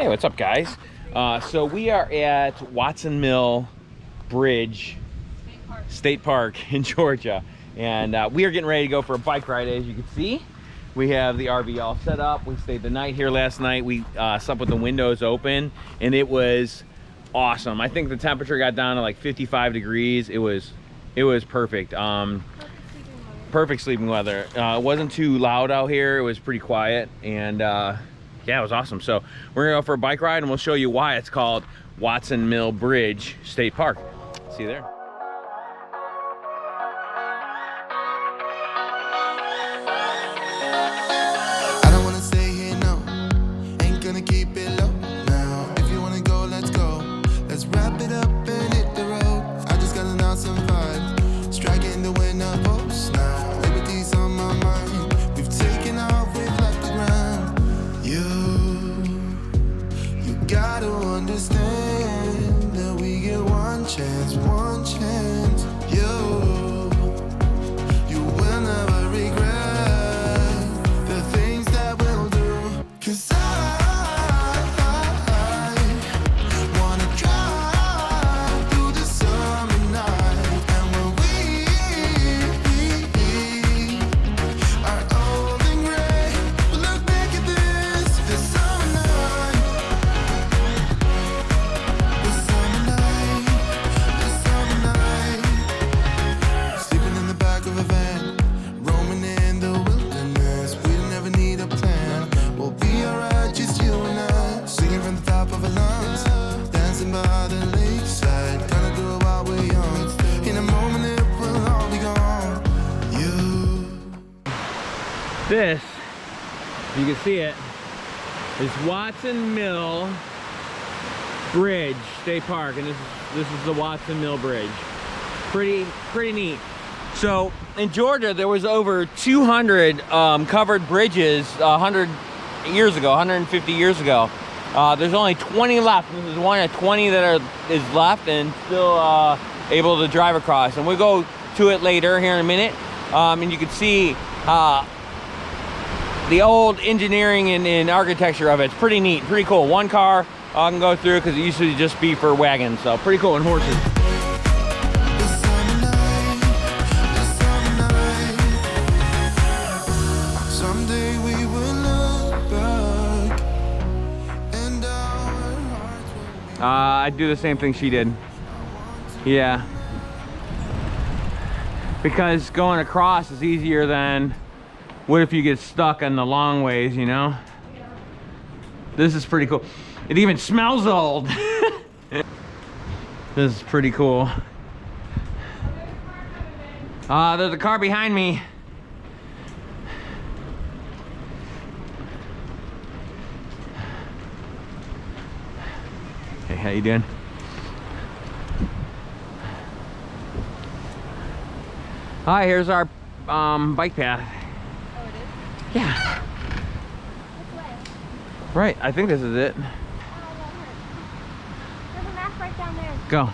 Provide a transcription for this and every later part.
Hey, what's up, guys? So we are at Watson Mill Bridge State Park in Georgia, and we are getting ready to go for a bike ride. As you can see, we have the RV all set up. We stayed the night here last night. We slept with the windows open, and it was awesome. I think the temperature got down to like 55 degrees. It was perfect. Perfect sleeping weather. It wasn't too loud out here. It was pretty quiet, and yeah, it was awesome. So we're gonna go for a bike ride, and we'll show you why it's called Watson Mill Bridge State Park. See you there. I don't wanna stay here, no. Ain't gonna keep it low now. If you wanna go, let's go. Let's wrap it up and hit the road. I just got an awesome vibe, striking the winner post now. Liberty's on my mind. We've taken off, we've left the ground. You gotta understand that we get one chance, one chance. You will never regret the things that we'll do. 'Cause I wanna drive through the summer night. And when we are old and gray, we'll look back at this summer night. This summer night, this summer night. Sleeping in the back of a van, roaming in the wilderness. We don't ever need a plan. We'll be alright, just you and I. Singing from the top of our lungs, dancing by the lakeside. Gonna do it while we're young. In a moment it will all be gone. This, you can see it, is Watson Mill Bridge State Park, and this is the Watson Mill Bridge. Pretty neat. So in Georgia, there was over 200 covered bridges 100 years ago, 150 years ago. There's only 20 left. This is one of 20 that is left and still able to drive across. And we'll go to it later here in a minute. And you can see the old engineering and architecture of it. It's pretty neat, pretty cool. One car can go through because it used to just be for wagons. So pretty cool, and horses. This summer night, this summer night. Someday we will look back and our hearts will I'd do the same thing she did. Yeah. Because going across is easier than what if you get stuck on the long ways, you know? This is pretty cool. It even smells old. This is pretty cool. There's a car behind me. Hey, how you doing? Hi, here's our bike path. Oh, it is? Yeah. Which way? Right, I think this is it. Oh, that hurt. There's a map right down there. Go.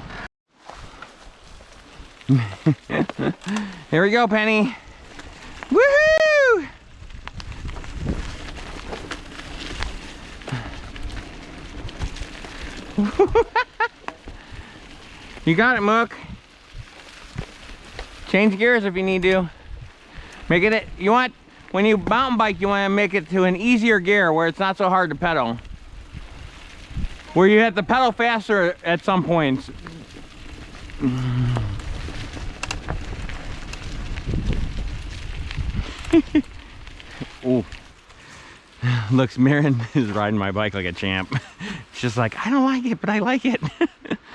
Here we go, Penny. Woohoo! You got it, Mook. Change gears if you need to. Make it, you want, when you mountain bike, you want to make it to an easier gear where it's not so hard to pedal. Where you have to pedal faster at some points. Ooh. Looks, Marin is riding my bike like a champ. She's like, I don't like it, but I like it.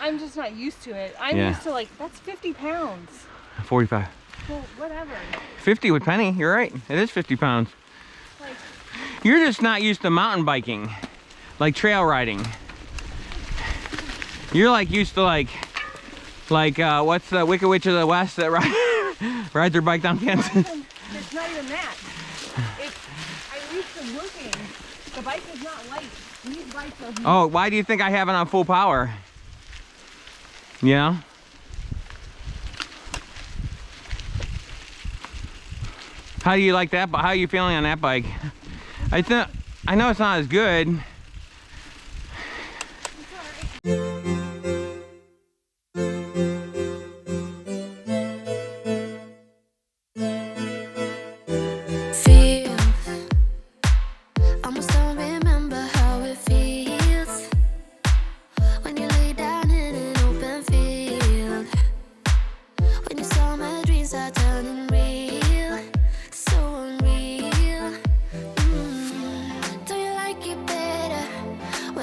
I'm just not used to it. I'm Yeah. used to, like, that's 50 pounds. 45. Well, whatever. 50 with Penny, you're right. It is 50 pounds. Like, You're just not used to mountain biking, like trail riding. You're like used to like what's the Wicked Witch of the West that rides their bike down Kansas? it's not even that. It's, I'm used to working. The bike is not light. These bikes are heavy. Oh, why do you think I have it on full power? You know? How do you like that? How are you feeling on that bike? I know it's not as good.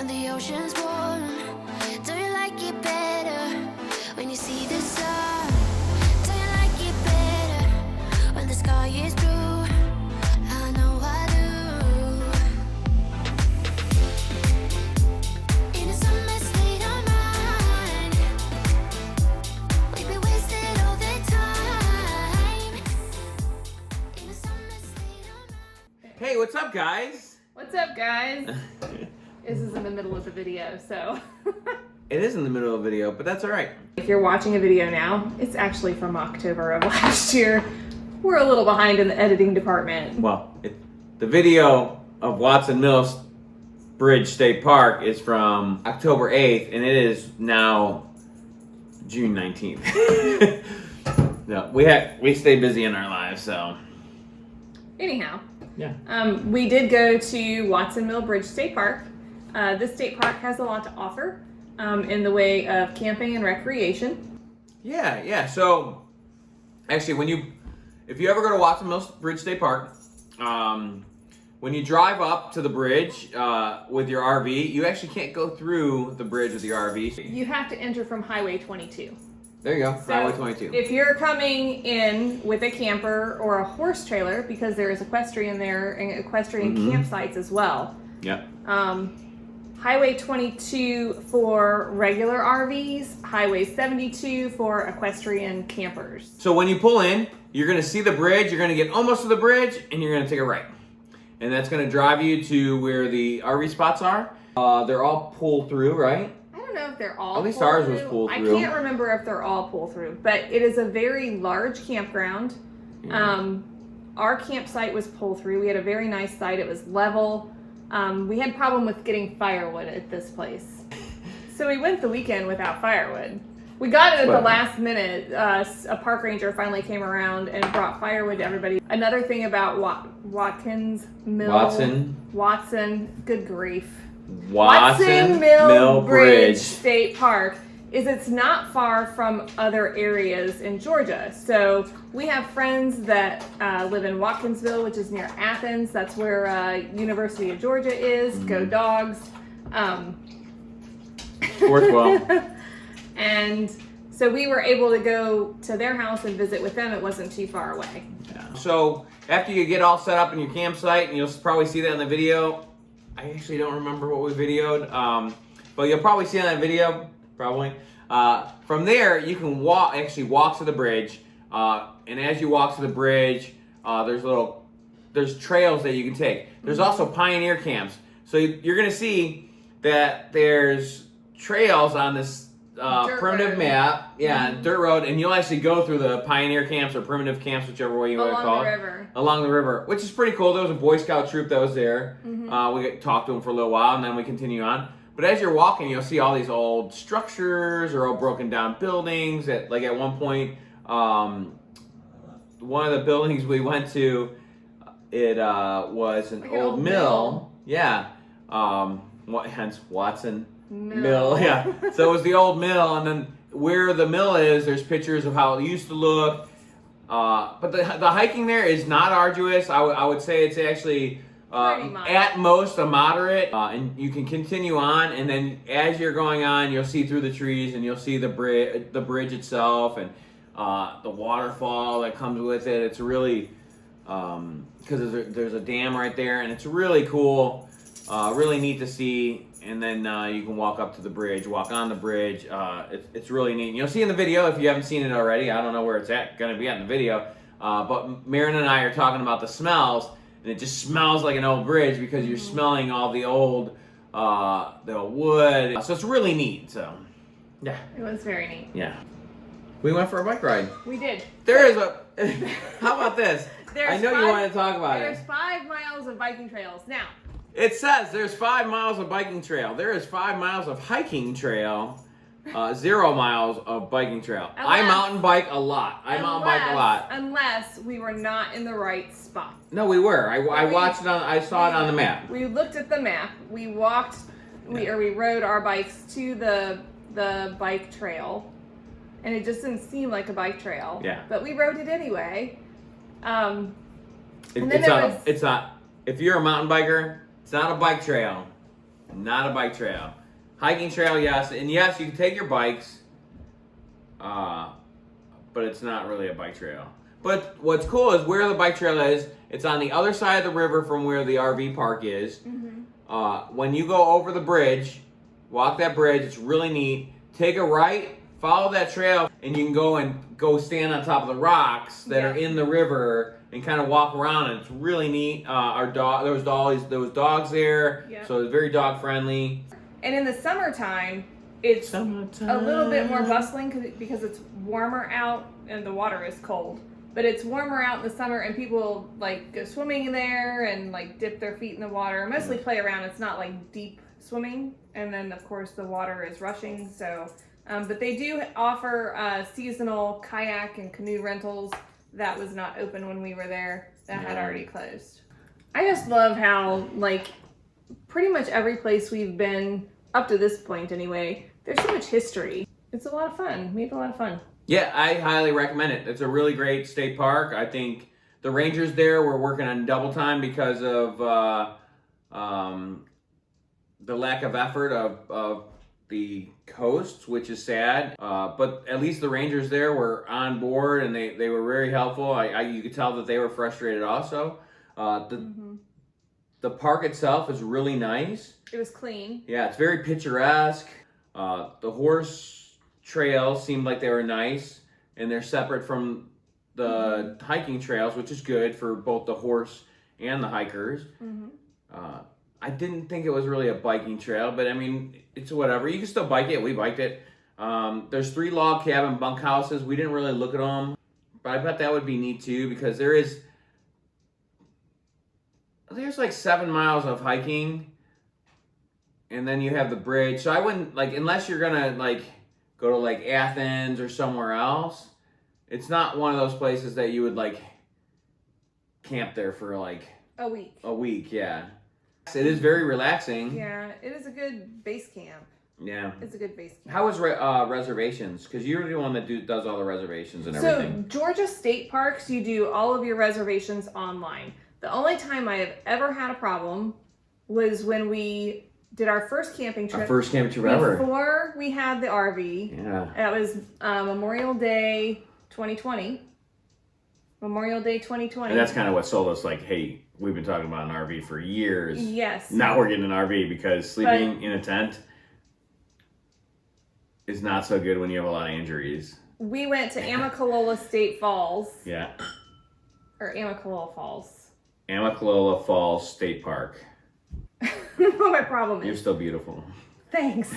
when the ocean's warm? Do you like it better when you see the sun? Do you like it better when the sky is blue? I know I do. In a summer state of mind, we'd be wasted all the time. In a summer state of mind. Hey, what's up, guys? What's up, guys? This is in the middle of the video, so. It is in the middle of the video, but that's all right. If you're watching a video now, it's actually from October of last year. We're a little behind in the editing department. Well, the video of Watson Mills Bridge State Park is from October 8th, and it is now June 19th. No, we stay busy in our lives, so. Anyhow, Yeah. we did go to Watson Mill Bridge State Park. This state park has a lot to offer in the way of camping and recreation. Yeah. So, actually, if you ever go to Watson Mills Bridge State Park, when you drive up to the bridge with your RV, you actually can't go through the bridge with your RV. You have to enter from Highway 22. There you go, So Highway 22. if you're coming in with a camper or a horse trailer, because there is equestrian there and equestrian campsites as well. Yeah. Highway 22 for regular RVs, Highway 72 for equestrian campers. So when you pull in, you're going to see the bridge, you're going to get almost to the bridge, and you're going to take a right. And that's going to drive you to where the RV spots are. They're all pulled through, right? I don't know if they're all At least pull ours through. was pulled through. I can't remember if they're all pull through, but it is a very large campground. Yeah. Our campsite was pull through. We had a very nice site. It was level. We had problem with getting firewood at this place. So we went the weekend without firewood. We got it at the last minute. A park ranger finally came around and brought firewood to everybody. Another thing about Watkins Mill. Watson, good grief. Watson Mill Bridge. State Park is it's not far from other areas in Georgia. So we have friends that live in Watkinsville, which is near Athens. That's where University of Georgia is. Go Dogs. Worked well. And so we were able to go to their house and visit with them. It wasn't too far away. Yeah. So after you get all set up in your campsite, and you'll probably see that in the video. I actually don't remember what we videoed, but you'll probably see that in the video, probably. From there, you can walk to the bridge, and as you walk to the bridge, there's trails that you can take. There's also pioneer camps. So you're gonna see that there's trails on this primitive map, dirt road, and you'll actually go through the pioneer camps or primitive camps, whichever way you want to call it. Along the river, which is pretty cool. There was a Boy Scout troop that was there. We talked to them for a little while, and then we continue on. But as you're walking, you'll see all these old structures or old broken down buildings. At one point, one of the buildings we went to, it was an old mill. Yeah. Hence Watson Mill. Yeah. So it was the old mill, and then where the mill is, there's pictures of how it used to look. But the hiking there is not arduous. I would say it's actually at most a moderate, and you can continue on. And then as you're going on, you'll see through the trees, and you'll see the bridge itself, and the waterfall that comes with it. It's really because there's a dam right there, and it's really cool, really neat to see. And then you can walk up to the bridge, walk on the bridge. It's really neat. And you'll see in the video, if you haven't seen it already, I don't know where it's going to be in the video, but Marin and I are talking about the smells, and it just smells like an old bridge because you're smelling all the old wood. So it's really neat. So, yeah. It was very neat. Yeah. We went for a bike ride. We did. There is how about this? I know you wanted to talk about it. There's 5 miles of biking trails. Now, it says there's 5 miles of biking trail. There is 5 miles of hiking trail, 0 miles of biking trail. I mountain bike a lot. Unless we were not in the right spot. No, we were. I watched it I saw it on the map. We looked at the map. We walked, we rode our bikes to the bike trail, and it just didn't seem like a bike trail. Yeah. But we rode it anyway. It's not. If you're a mountain biker, it's not a bike trail. Not a bike trail. Hiking trail, yes. And yes, you can take your bikes, but it's not really a bike trail. But what's cool is where the bike trail is, it's on the other side of the river from where the RV park is. When you go over the bridge, walk that bridge, it's really neat. Take a right, follow that trail, and you can go stand on top of the rocks that are in the river and kind of walk around, and it's really neat. There was dogs there, so it was very dog friendly. And in the summertime, it's a little bit more bustling because it's warmer out and the water is cold. But it's warmer out in the summer, and people like go swimming in there and like dip their feet in the water. Mostly play around. It's not like deep swimming, and then of course the water is rushing. So, but they do offer seasonal kayak and canoe rentals. That was not open when we were there. That had already closed. I just love how like pretty much every place we've been up to this point anyway. There's so much history. It's a lot of fun. We had a lot of fun. Yeah, I highly recommend it. It's a really great state park. I think the rangers there were working on double time because of the lack of effort of the coast, which is sad. But at least the rangers there were on board, and they were very helpful. You could tell that they were frustrated also. The park itself is really nice. It was clean. Yeah, it's very picturesque. The horse trails seemed like they were nice, and they're separate from the hiking trails, which is good for both the horse and the hikers. I didn't think it was really a biking trail, but I mean, it's whatever. You can still bike it. We biked it. There's 3 log cabin bunkhouses. We didn't really look at them, but I bet that would be neat too, because there's like 7 miles of hiking, and then you have the bridge. So I wouldn't, like, unless you're gonna like go to like Athens or somewhere else, it's not one of those places that you would like camp there for like a week. A week, yeah. It is very relaxing. Yeah, it is a good base camp. Yeah. It's a good base camp. How was reservations? Because you're the one that does all the reservations and everything. So Georgia state parks, you do all of your reservations online. The only time I have ever had a problem was when we did our first camping trip. Our first camping trip ever. Before we had the RV. Yeah. That was Memorial Day 2020. Memorial Day 2020. And that's kind of what sold us, like, hey, we've been talking about an RV for years. Yes. Now we're getting an RV, because sleeping in a tent is not so good when you have a lot of injuries. We went to Amicalola State Falls. Yeah. Or Amicalola Falls. Amicalola Falls State Park. I don't know what my problem is. You're still beautiful. Thanks.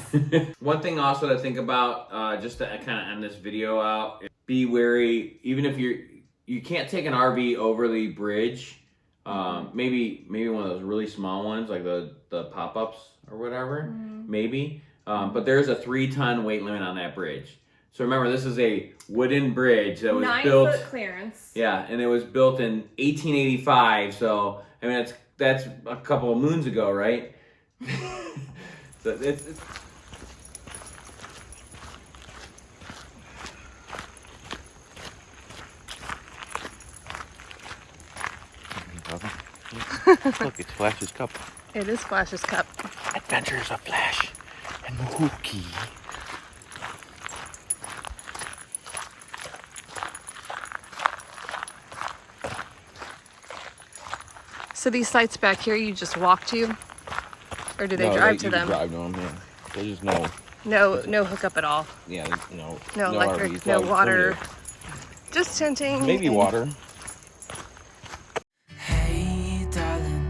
One thing also to think about, just to kind of end this video out, be wary, even if you can't take an RV over the bridge. Maybe one of those really small ones, like the pop-ups or whatever, maybe. But there's a 3-ton weight limit on that bridge. So remember, this is a wooden bridge that was built. 9-foot clearance. Yeah, and it was built in 1885. So I mean, that's a couple of moons ago, right? So it's Look, it's Flash's cup. It is Flash's cup. Adventures of Flash and Mookie. So these sites back here, you just walk to, or do they drive to them? Drive to them, yeah. There's just No hookup at all. Yeah, no electric, RVs, no water. Just tenting. Maybe water. Hey, darling,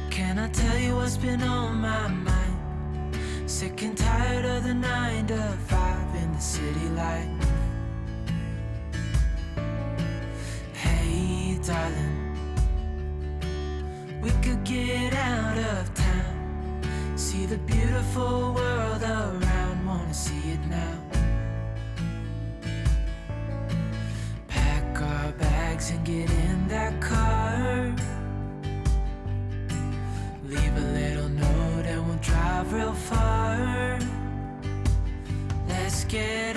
can I tell you what's been on my mind? Sick and tired of the 9 to 5 in the city life. Hey, darling, we could get out of town, see the beautiful world around, wanna see it now. Pack our bags and get in that car, leave a little note and we'll drive real far. Let's get